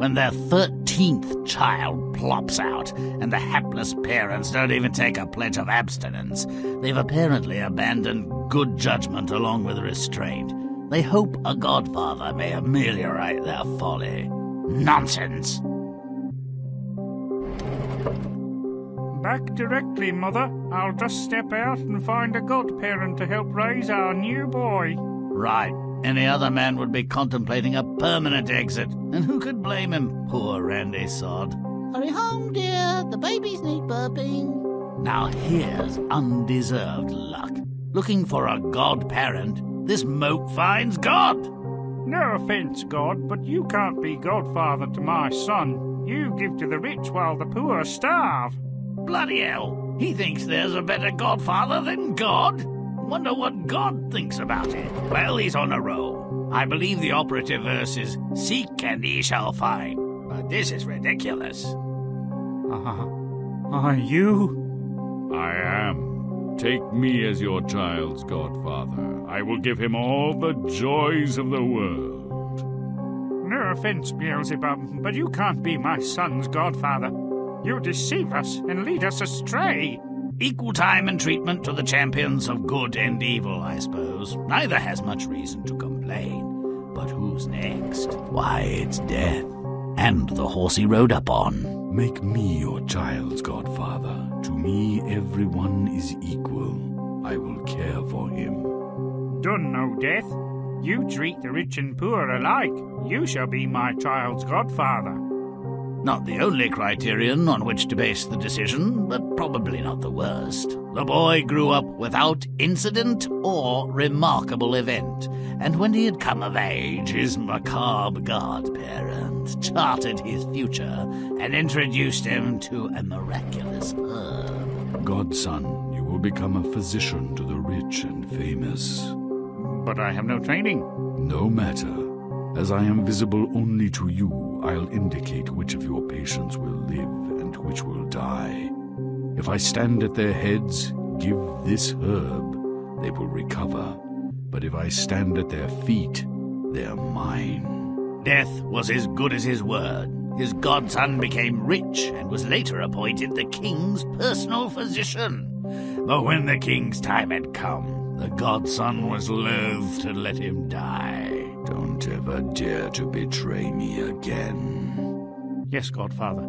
when their 13th child plops out and the hapless parents don't even take a pledge of abstinence, they've apparently abandoned good judgment along with restraint. They hope a godfather may ameliorate their folly. Nonsense! Back directly, Mother. I'll just step out and find a godparent to help raise our new boy. Right. Any other man would be contemplating a permanent exit. And who could blame him? Poor Randy Sod. Hurry home, dear. The babies need burping. Now here's undeserved luck. Looking for a godparent, this mope finds God. No offence, God, but you can't be godfather to my son. You give to the rich while the poor starve. Bloody hell! He thinks there's a better godfather than God? Wonder what God thinks about it. Well, he's on a roll. I believe the operative verse is, "Seek and ye shall find." But this is ridiculous. Are you? I am. Take me as your child's godfather. I will give him all the joys of the world. No offence, Beelzebub, but you can't be my son's godfather. You deceive us and lead us astray. Equal time and treatment to the champions of good and evil, I suppose. Neither has much reason to complain. But who's next? Why, it's Death. And the horse he rode up on. Make me your child's godfather. To me, everyone is equal. I will care for him. Done no, Death. You treat the rich and poor alike. You shall be my child's godfather. Not the only criterion on which to base the decision, but probably not the worst. The boy grew up without incident or remarkable event, and when he had come of age, his macabre godparent charted his future and introduced him to a miraculous herb. Godson, you will become a physician to the rich and famous. But I have no training. No matter. As I am visible only to you, I'll indicate which of your patients will live and which will die. If I stand at their heads, give this herb, they will recover. But if I stand at their feet, they're mine. Death was as good as his word. His godson became rich and was later appointed the king's personal physician. But when the king's time had come, the godson was loath to let him die. Don't ever dare to betray me again. Yes, Godfather.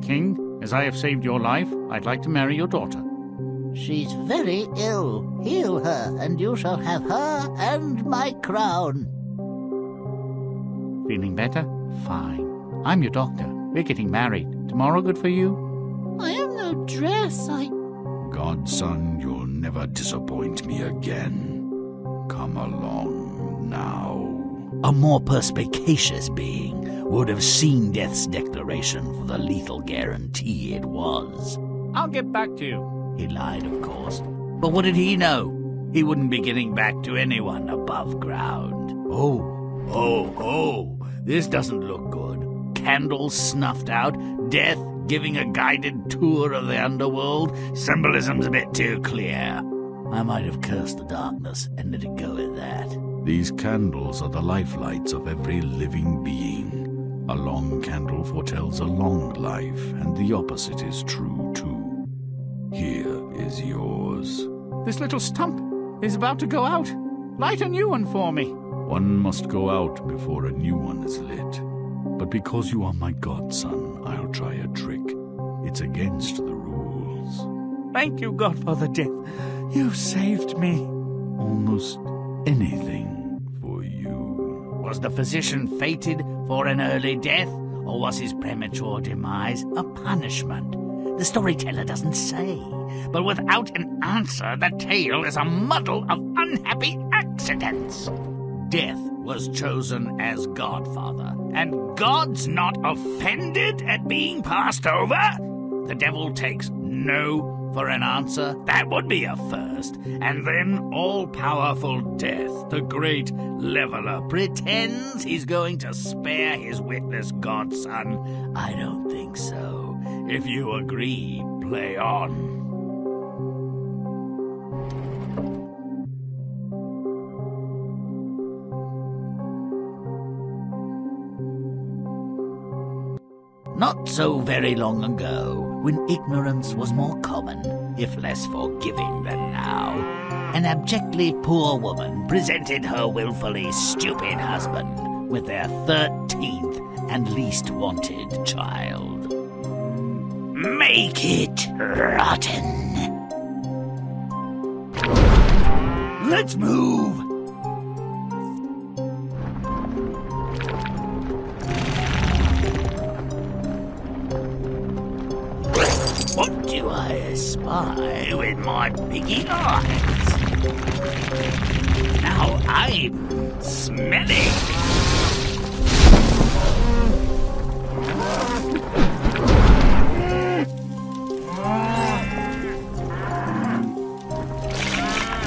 King, as I have saved your life, I'd like to marry your daughter. She's very ill. Heal her, and you shall have her and my crown. Feeling better? Fine. I'm your doctor. We're getting married. Tomorrow good for you? I have no dress. Godson, you'll never disappoint me again. Come along now. A more perspicacious being would have seen Death's declaration for the lethal guarantee it was. I'll get back to you. He lied, of course. But what did he know? He wouldn't be getting back to anyone above ground. Oh, this doesn't look good. Candles snuffed out, Death giving a guided tour of the underworld. Symbolism's a bit too clear. I might have cursed the darkness and let it go at that. These candles are the lifelights of every living being. A long candle foretells a long life, and the opposite is true, too. Here is yours. This little stump is about to go out. Light a new one for me. One must go out before a new one is lit. But because you are my godson, I'll try a trick. It's against the rules. Thank you, Godfather Death. You saved me. Almost anything for you. Was the physician fated for an early death, or was his premature demise a punishment? The storyteller doesn't say, but without an answer, the tale is a muddle of unhappy accidents. Death was chosen as godfather, and God's not offended at being passed over? The devil takes no for an answer. That would be a first. And then all-powerful Death, the great leveler, pretends he's going to spare his witless godson. I don't think so. If you agree, play on. Not so very long ago, when ignorance was more common, if less forgiving than now, an abjectly poor woman presented her willfully stupid husband with their 13th and least wanted child. Make it rotten. Let's move. What do I espy with my piggy eyes? Now I'm smelling.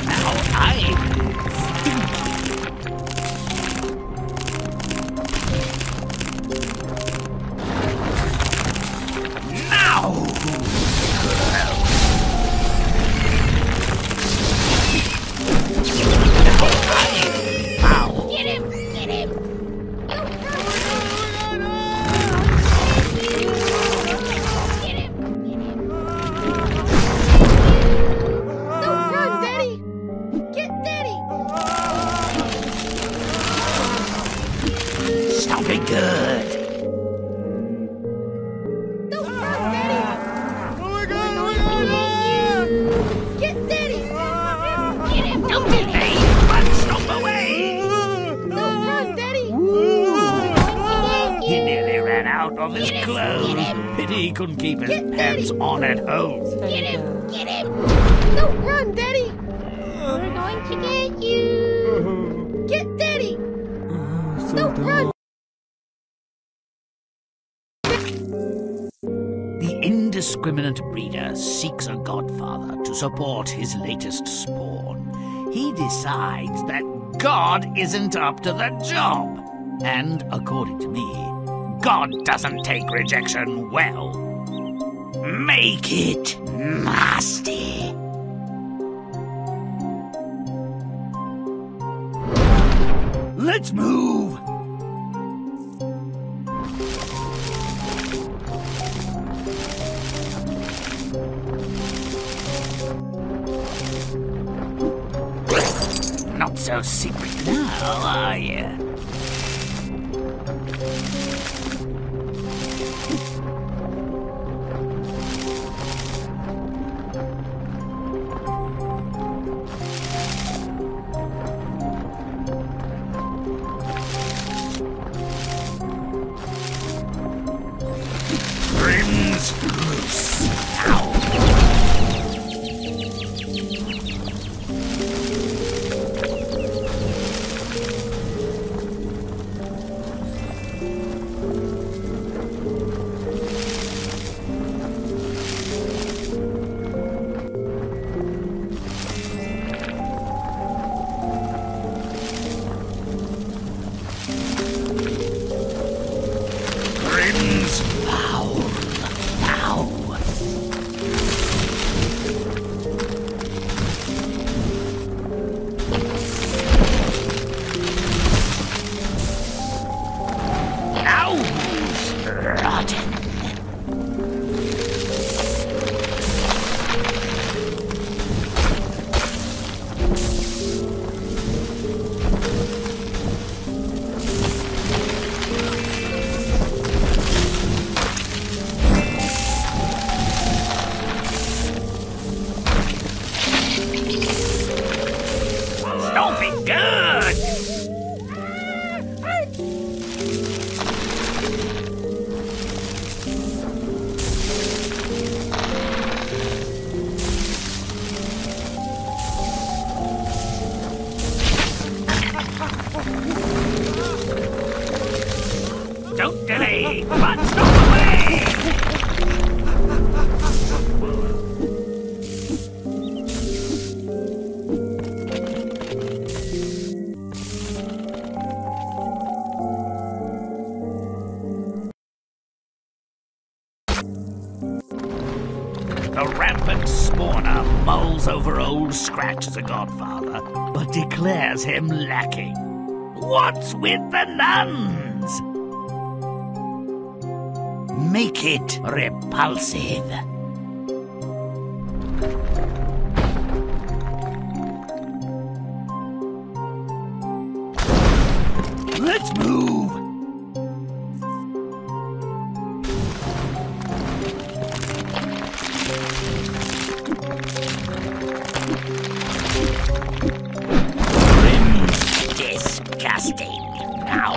Now I'm stinky. Now! Get him! Get him! Get him! Get him! Don't run, Daddy! Get Daddy! Stop it good. Don't run, Daddy! Get Daddy! Get him! Don't delay, but stop away. Don't run, Daddy! He nearly ran out of his clothes. Pity he couldn't keep his pants on at home. Get him! Get him! Don't run, Daddy! We're going to get you! Get Daddy! Don't run! The indiscriminate breeder seeks a godfather to support his latest spawn. He decides that God isn't up to the job. And, according to me, God doesn't take rejection well. Make it nasty. Let's move. Not so secret now, are you? Grimm's loose. Ow. Grimm's foul. Now. Now's rotten. Don't be good! Don't delay, but stop away! The rampant spawner mulls over old Scratch the Godfather, but declares him lacking. What's with the nuns? Make it repulsive. Let's move. Grimm's disgusting. Now.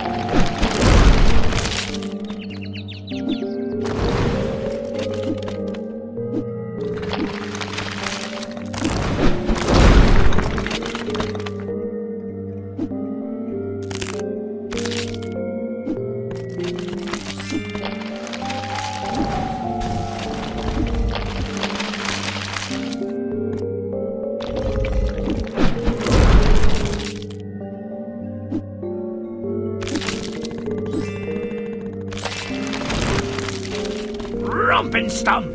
Romp and stomp!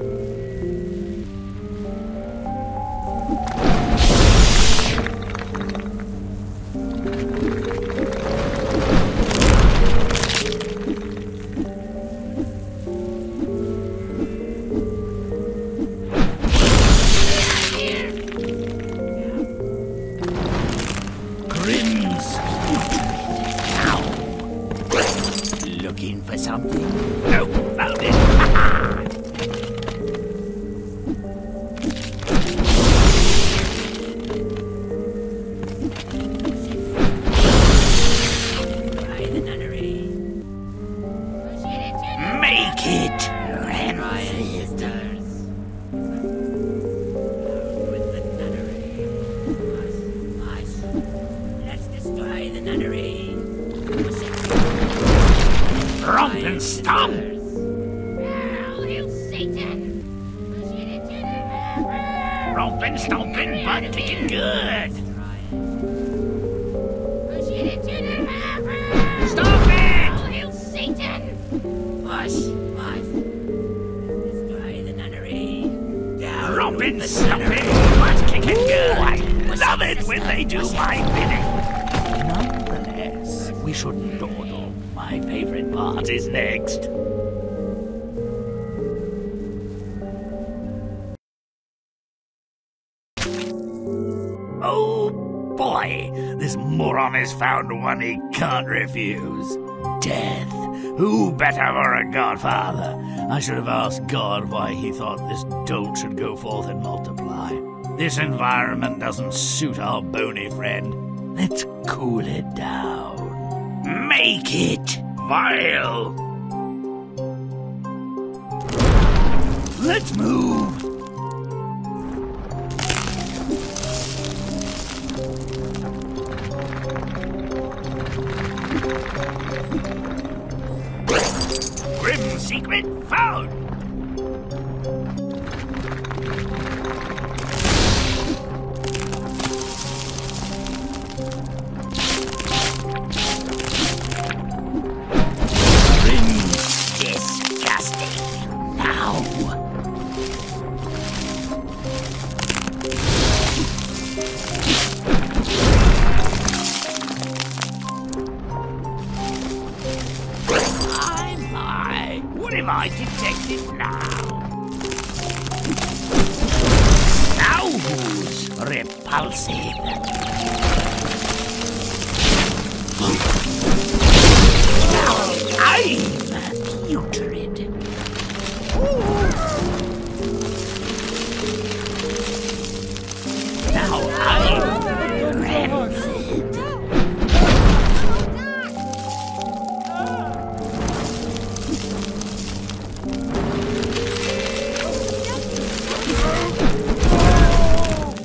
Grimm's now. Looking for something? No, found it. Make it rancid. Let's destroy the nunnery. Romp and stomp. Hail Satan! Romping, stomping, butt kicking good. Stop it! Hail Satan! Push. Let's destroy the nunnery. Down Romping, with the stomping, nunnery. butt kicking good. I love it when they do my bidding. Nonetheless, we shouldn't dawdle. My favorite part is next. Oh boy, this moron has found one he can't refuse. Death. Who better for a godfather? I should have asked God why he thought this dolt should go forth and multiply. This environment doesn't suit our bony friend. Let's cool it down. Make it vile. Let's move. Grim secret found! Grim's disgusting. Now! What have I detected now? Now who's repulsive? Now I'm putrid. Now I'm rancid.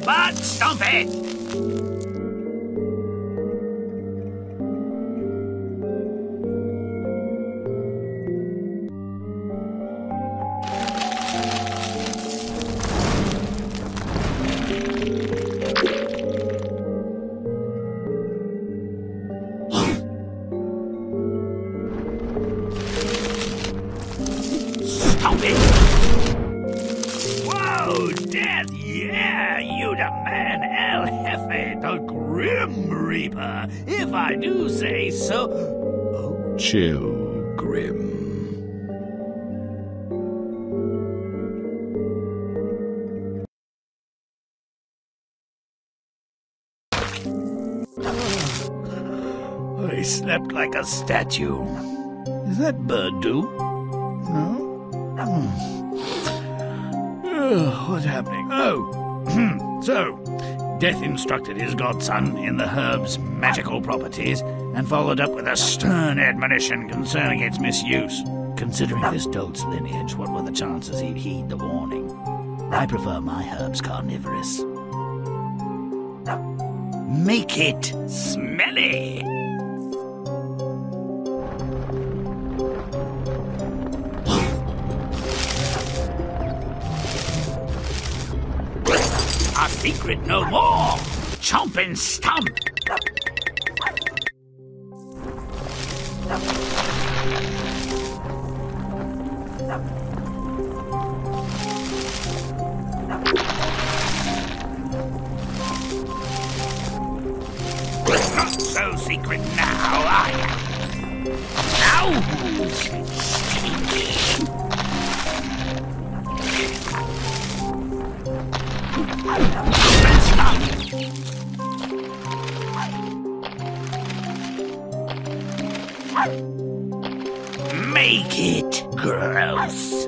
But stomp it! Stop it! Whoa, Death, yeah, you the man, El Jefe, the Grim Reaper, if I do say so. Chill, Grimm. I slept like a statue. Is that bird do? No? What's happening? Oh, so, Death instructed his godson in the herb's magical properties and followed up with a stern admonition concerning its misuse. Considering this dolt's lineage, what were the chances he'd heed the warning? I prefer my herbs carnivorous. Make it smelly! Our secret no more! Chomp and stomp! Not so secret now, are ya? Now who's stinky? Make it gross.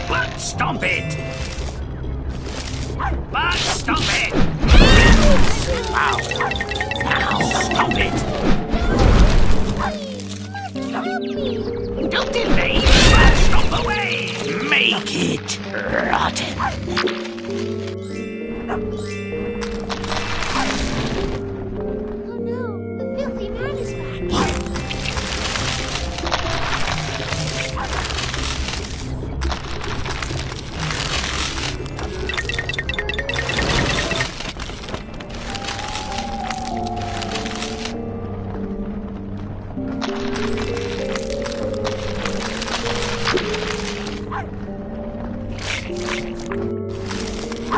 Butt stomp it! Butt stomp it! Ow! Now stomp it! Don't delay! Butt stomp away! Make it rotten! Oh no, the filthy man is back.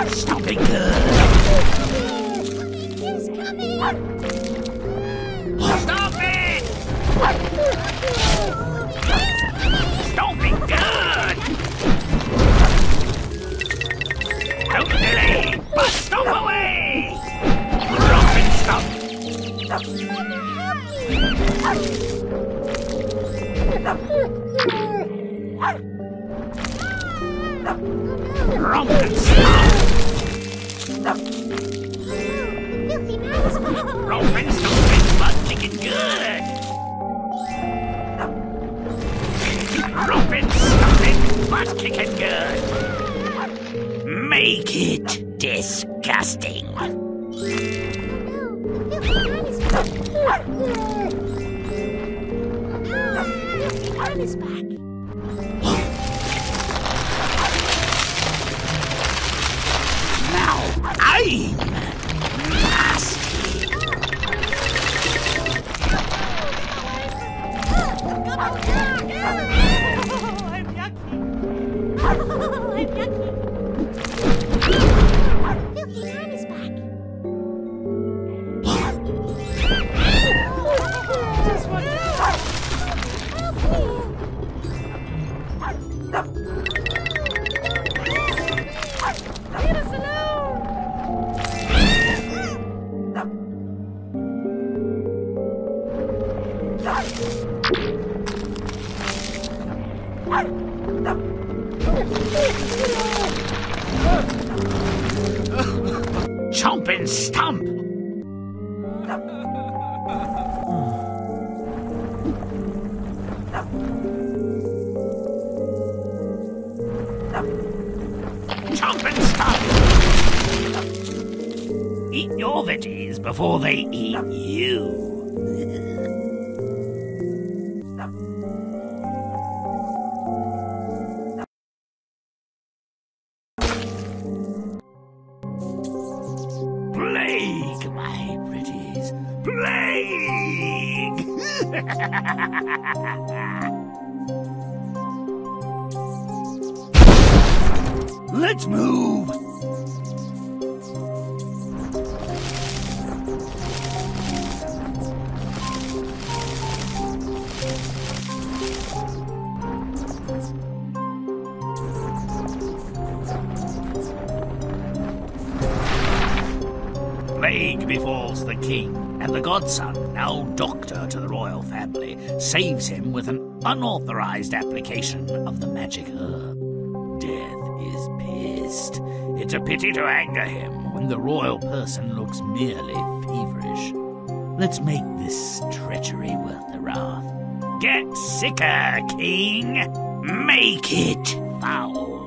Stop it good! He's coming! Stop it! Don't be good! Don't delay! But stop away! Romp and stomp! Romp and stomp! Filthy man is back. Romp and stomp and butt kicking good! Romp and stomp and butt kicking good! Make it disgusting! Oh no, the filthy man is back. The filthy man is back. Now I'm nasty! I'm yucky. I'm yucky. Filthy man is back. Just one help me. Leave us alone. Chomp and stomp! Chomp and stomp! Eat your veggies before they eat you. Plague, my pretties. Plague! Let's move! Plague befalls the king, and the godson, now doctor to the royal family, saves him with an unauthorized application of the magic herb. Death is pissed. It's a pity to anger him when the royal person looks merely feverish. Let's make this treachery worth the wrath. Get sicker, king! Make it foul!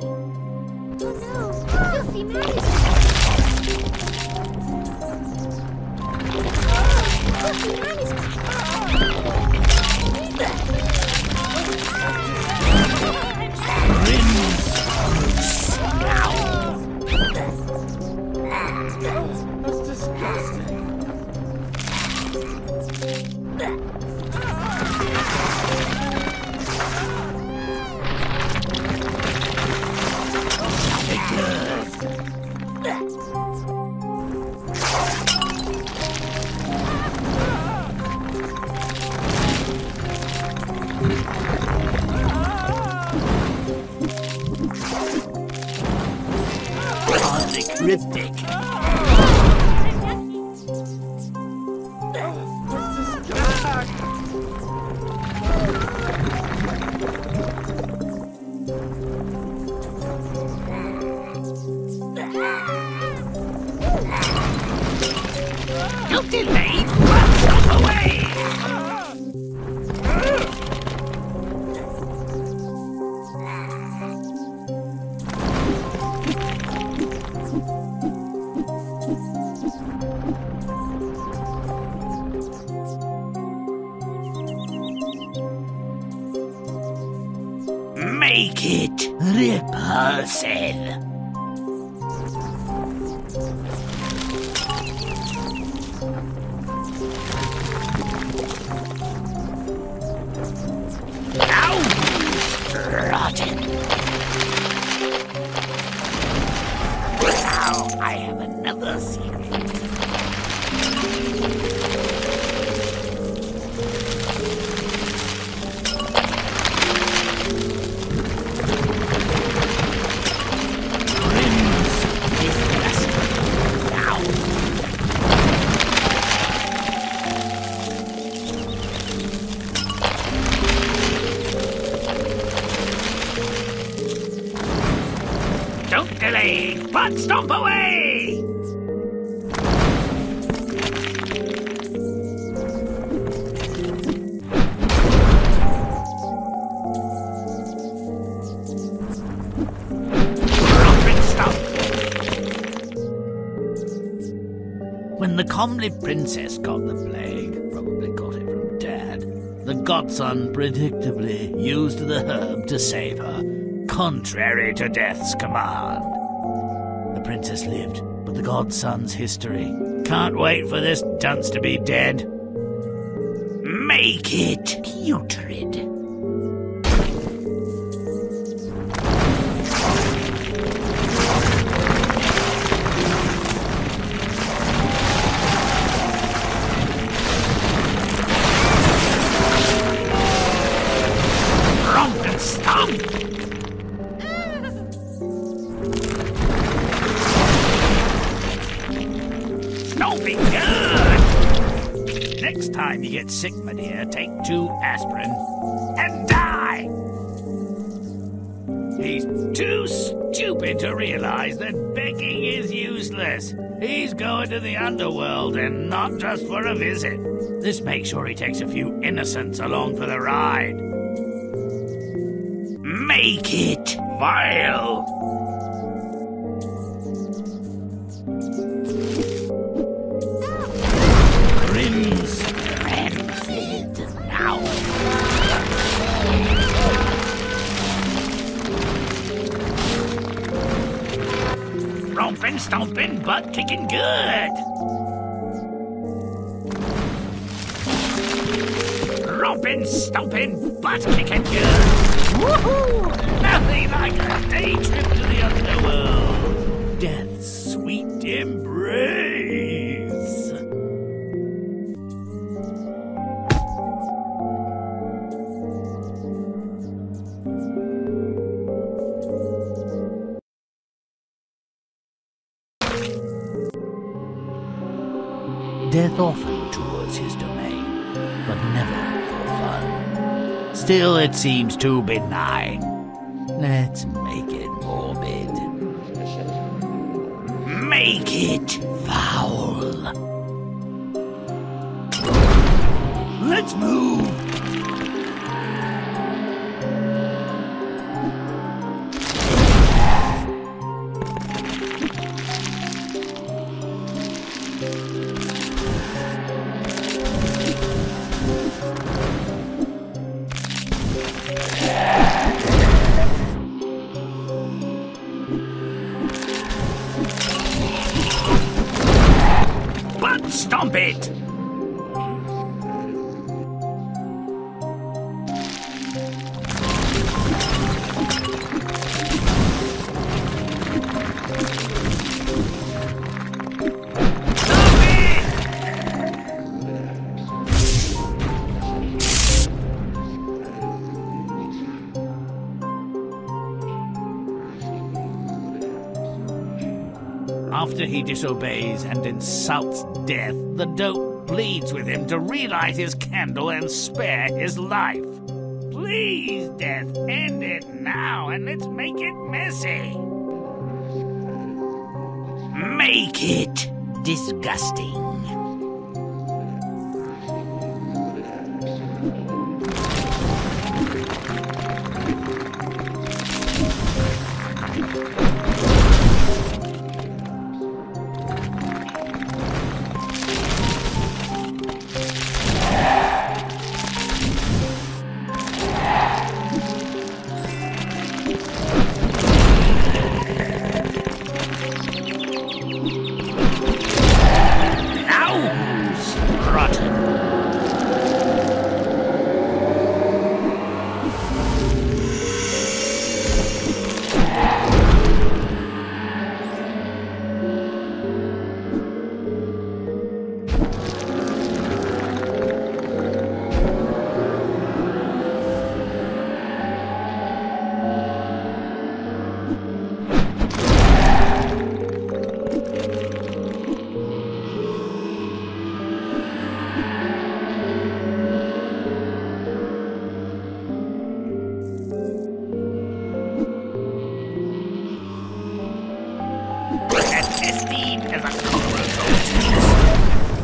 Oh no! Filthy man is... Filthy man is... That's disgusting. Cryptic. Don't delay, run away! Make it repulsive. Rotten. Now I have another secret. Don't delay, but stomp away! When the comely princess got the plague, probably got it from Dad, the godson predictably used the herb to save her, contrary to Death's command. The princess lived, but the godson's history. Can't wait for this dunce to be dead. Make it putrid. Romp and stomp! Don't be good! Next time you get sick, my dear, take 2 aspirin and die! He's too stupid to realize that begging is useless. He's going to the underworld and not just for a visit. This makes sure he takes a few innocents along for the ride. Make it vile! Grimm's rancid now. Romping, stomping, butt kicking good. stomping, butt-kicking good. Woohoo! Nothing like a day trip to the underworld. Death's sweet embrace. Death often tours his domain, but never for fun. Still, it seems too benign. Let's make it morbid. Make it foul. Let's move. Stomp it! After he disobeys and insults Death, the dope pleads with him to relight his candle and spare his life. Please, Death, end it now and let's make it messy. Make it disgusting.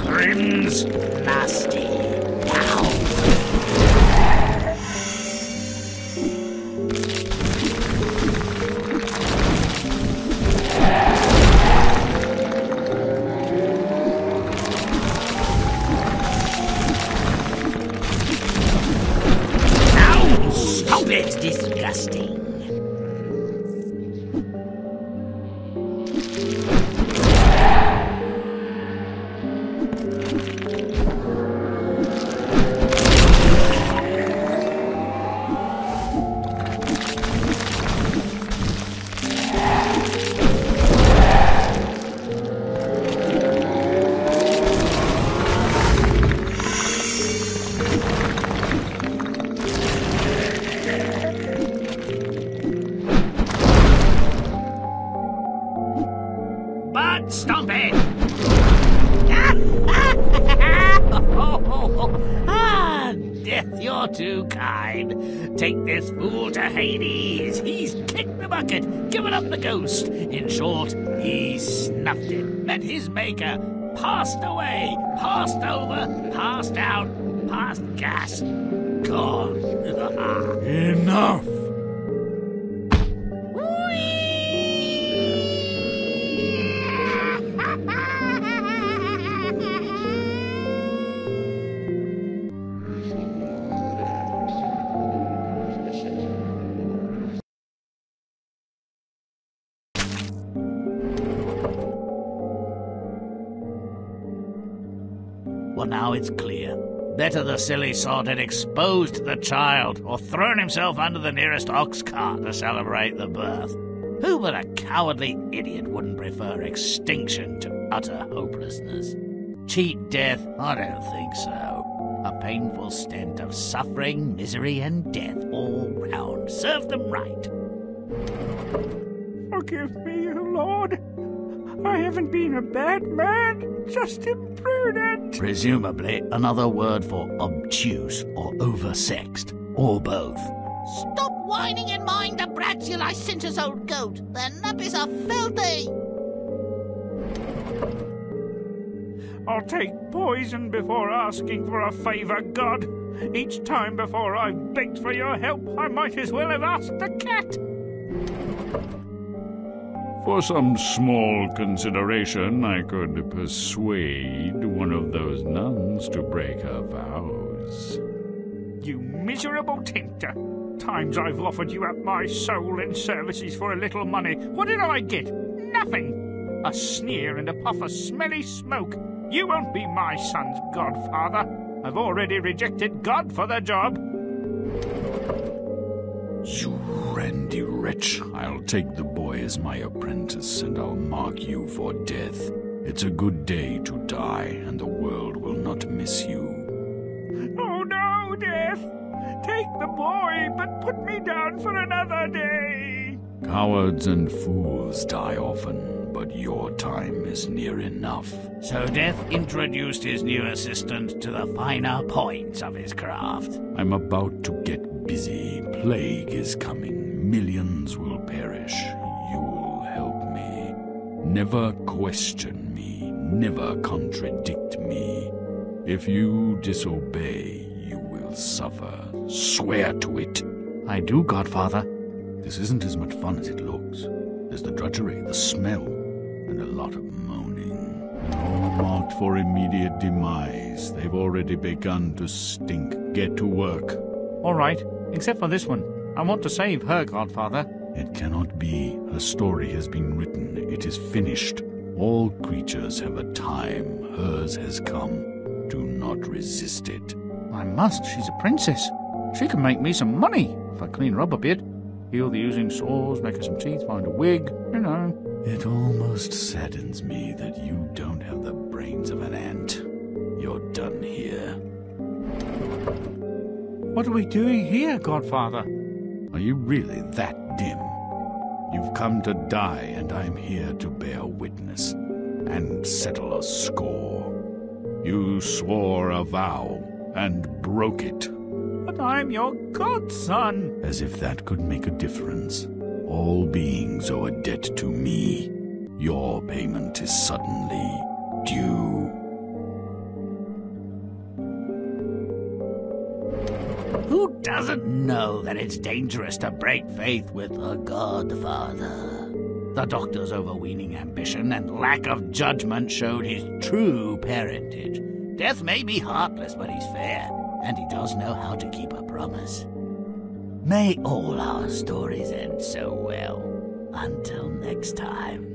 Grimm's nasty. Now. Now, stop it, disgusting. But stop it! Death, you're too kind. Take this fool to Hades. He's kicked the bucket, given up the ghost. In short, he snuffed him. Met his maker, passed away, passed over, passed out, passed gas. Gone. Enough! Well, now it's clear. Better the silly sod had exposed the child or thrown himself under the nearest ox cart to celebrate the birth. Who but a cowardly idiot wouldn't prefer extinction to utter hopelessness? Cheat death? I don't think so. A painful stent of suffering, misery, and death all round. Serve them right. Forgive me, Lord. I haven't been a bad man, just imprudent. Presumably another word for obtuse or oversexed, or both. Stop whining and mind the brats, you licentious old goat. Their nappies are filthy. I'll take poison before asking for a favour, God. Each time before I've begged for your help, I might as well have asked a cat. For some small consideration, I could persuade one of those nuns to break her vows. You miserable tempter. Times I've offered you up my soul in services for a little money. What did I get? Nothing. A sneer and a puff of smelly smoke. You won't be my son's godfather. I've already rejected God for the job. You randy wretch. I'll take the boy as my apprentice, and I'll mark you for death. It's a good day to die, and the world will not miss you. Oh no, Death! Take the boy, but put me down for another day. Cowards and fools die often, but your time is near enough. So Death introduced his new assistant to the finer points of his craft. I'm about to get busy. Plague is coming. Millions will perish. You'll help me. Never question me. Never contradict me. If you disobey, you will suffer. Swear to it. I do, Godfather. This isn't as much fun as it looks. There's the drudgery, the smell, and a lot of moaning. All marked for immediate demise. They've already begun to stink. Get to work. All right, except for this one. I want to save her, Godfather. It cannot be. Her story has been written. It is finished. All creatures have a time. Hers has come. Do not resist it. I must. She's a princess. She can make me some money if I clean her up a bit. Heal the oozing sores, make her some teeth, find a wig, you know. It almost saddens me that you don't have the brains of an ant. You're done here. What are we doing here, Godfather? Are you really that dim? You've come to die, and I'm here to bear witness and settle a score. You swore a vow and broke it. But I'm your godson. As if that could make a difference. All beings owe a debt to me. Your payment is suddenly due. Who doesn't know that it's dangerous to break faith with a godfather? The doctor's overweening ambition and lack of judgment showed his true parentage. Death may be heartless, but he's fair, and he does know how to keep a promise. May all our stories end so well. Until next time.